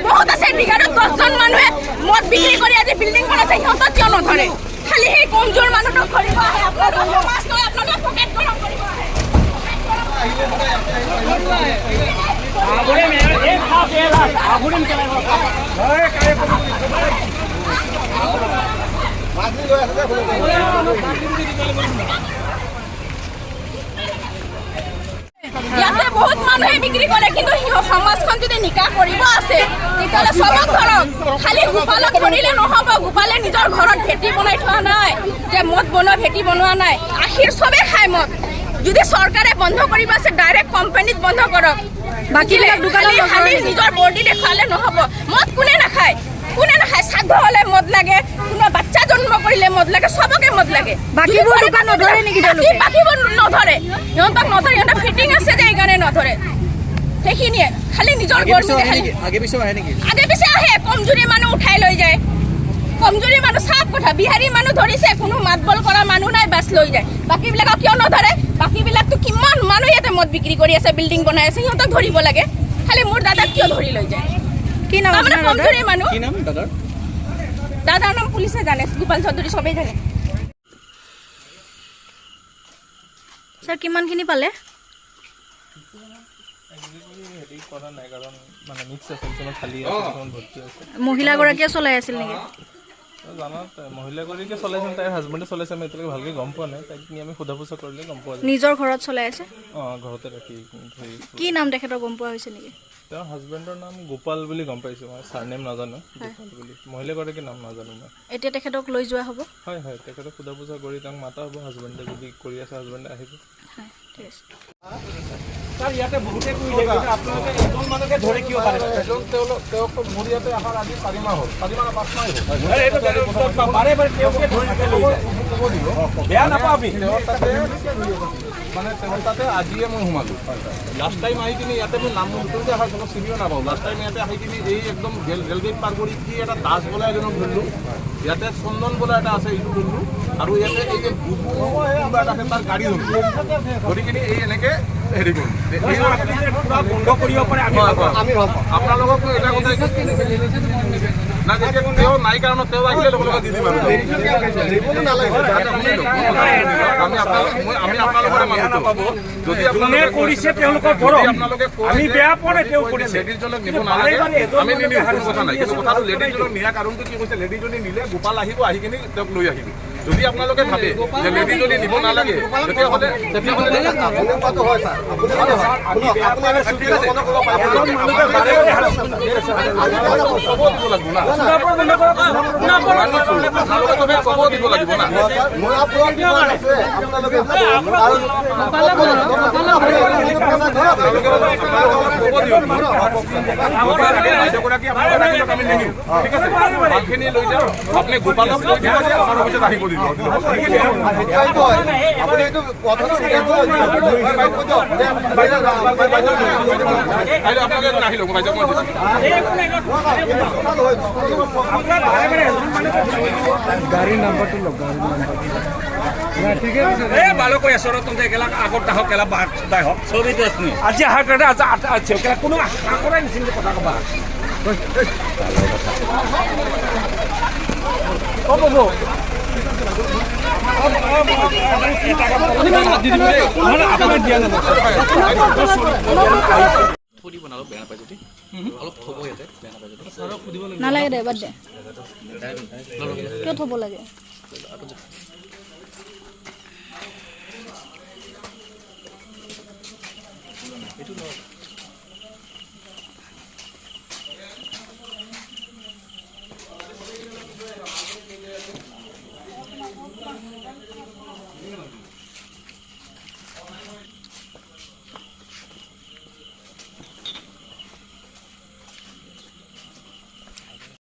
বহুত আছে বিঘাৰত 10জন মানুহে মদ বিক্ৰী কৰি আজি বিল্ডিং বনাইছে সিহঁতক কিয় নধৰে খালি সেই কমজোৰ মানুহক ধৰিব আহে আপোনালোকে মাছ লৈ আপোনালোকে পকেট গৰম কৰিব আহে ইয়াতে বহুত মানুহে বিক্ৰী কৰে কিন্তু সমাজখন যদি নিকাহ কৰিব আছে তেতিয়াহ'লে চবক ধৰক খালি গোপালক ধৰিলে নহ'ব গোপালে নিজৰ ঘৰত ভেটি বনাই থোৱা নাই যে মদ বনোৱা ভেটি বনোৱা নাই আখিৰ চবে খায় মদ যদি চৰকাৰে বন্ধ কৰিব আছে ডাইৰেক্ট কোম্পানীত বন্ধ কৰক বাকীবিলাক দোকানত খালি নিজৰ বৰ্ডি দেখুৱালে নহ'ব মদ কোনে নাখায় শ্ৰাদ্ধ হ'লে মদ লাগে কোনোবা বাচ্চা জন্ম কৰিলে মদ লাগে চবকে মদ লাগে বাকীবোৰ দোকান নধৰে নেকি বাকীবোৰ নধৰে সিহঁতক নধৰে সিহঁতৰ ফিটিং আছে যে এইকাৰণে নধৰে সেইখিনিয়ে খালি নিজৰ আগে পিছে আহে কমজুৰি মানুহ উঠাই লৈ যায় কমজুৰি মানুহ চাপ কথা বিহাৰী মানুহ ধৰিছে কোনো মাত বল কৰা মানুহ নাই বাছ লৈ যায় বাকীবিলাকক কিয় নধৰে বাকীবিলাকতো কিমান মানুহ ইয়াতে মদ বিক্ৰী কৰি আছে বিল্ডিং বনাই আছে সিহঁতক ধৰিব লাগে খালি মোৰ দাদাক কিয় ধৰি লৈ যায় কি নাম আপোনাৰ কমজুৰি মানুহ কি নাম দাদাৰ নাম পুলিচে জানে গোপাল চৌধুৰী সবেই জানে স্যাৰ কিমানখিনি পালে মহিলাগৰাকীয়ে চলাই আছিল নেকি মহিলাগৰাকীয়ে চলাইছিল তাইৰ হাজবেণ্ডে চলাইছে আমি এতিয়ালৈকে ভালকৈ গম পোৱা নাই তাইক নি আমি সোধা পোছা কৰিলে গম পোৱা যায় নিজৰ ঘৰত চলাই আছে ঘৰতে ৰাখি কি নাম তেখেতৰ গম পোৱা হৈছে নেকি তেওঁৰ হাজবেণ্ডৰ নাম গোপাল বুলি গম পাইছোঁ মই ছাৰনেম নাজানো গোপাল বুলি মহিলাগৰাকীৰ নাম নাজানো মই এতিয়া তেখেতক লৈ যোৱা হ'ব হয় হয় তেখেতক সোধা পোছা কৰি তেওঁক মাতা হ'ব হাজবেণ্ডে যদি কৰি আছে হাজবেণ্ডে আহিব হয় ঠিক আছে স্যাৰ ইয়াতে বহুতে কইলে কিন্তু আপোনালোকে এজন মানুহকে ধৰি কিয় পাৰে এজন তেওঁক মোৰ ইয়াতে আহাৰ আজি 4 মাহ হ'ল 4 মাহ 5 মাহ হ'ল এইটো বাৰে বাৰে তেওঁকে ধৰি ক'ব দিব বেয়া নাপাবি মানে তেওঁ তাতে আজিয়ে মই সোমালো লাষ্ট টাইম আহি কিনে ইয়াতে মই নাম নতুনকৈ অহাৰ কোনো চিনিও নাপাওঁ লাষ্ট টাইম ইয়াতে আহি কিনে এই একদম ৰেলগেট পাৰ কৰি কি এটা দাস বোলা এজনক ধৰিলোঁ ইয়াতে চন্দন বোলা এটা আছে এইটো ধৰিলোঁ আৰু ইয়াতে এই যে কিবা এটা আছে তাৰ গাড়ী ধৰিলোঁ ধৰি কিনে এই এনেকৈ হেৰি কৰোঁ বন্ধ কৰিব পাৰে আমি আপোনালোকক এটা কথা না তেওঁ নাই কাৰণত তেওঁ আহিলে লগতে দি দিম আমি আপোনালোকৰে মানুহ পাব যদি আপোনালোকে কৰিছে তেওঁলোকৰ ধৰক আমি বেয়া পোৱা তেওঁ কৰিছে লেডিজজনক নিব নালাগে আমি নিনিওঁ কোনো কথা নাই কিন্তু কথাটো লেডিজজনক নিয়াৰ কাৰণটো কি কৈছে লেডিজনী নিলে গোপাল আহিব আহি কিনে তেওঁক লৈ আহিব যদি আপোনালোকে ভাবে যে লেডিজনী নিব নালাগে তেতিয়াহ'লে ক'ব দিব লাগিব না ঠিক আছে ভালখিনি লৈ যাওঁ আপুনি গোপালক লৈ দিব যে আমাৰ অফিচত আহিব দিব আপুনি এইটো কথাটো আপোনালোকে নাহিলো বাইদেউ গাড়ীৰ নাম্বাৰটো লওক গাড়ীৰ নাম্বাৰটো ঠিকে আছে ভালো কৈ আছো তুমি একেলা আগত আহক কেলা বাই হওক ছবিটো আছে আজি আহাৰ কাৰণে আজি কেলা কোনো আশা কৰাই নিচিনা কথা ক'বা নালাগে দে বাদ দে কিয় থ'ব লাগে এইটো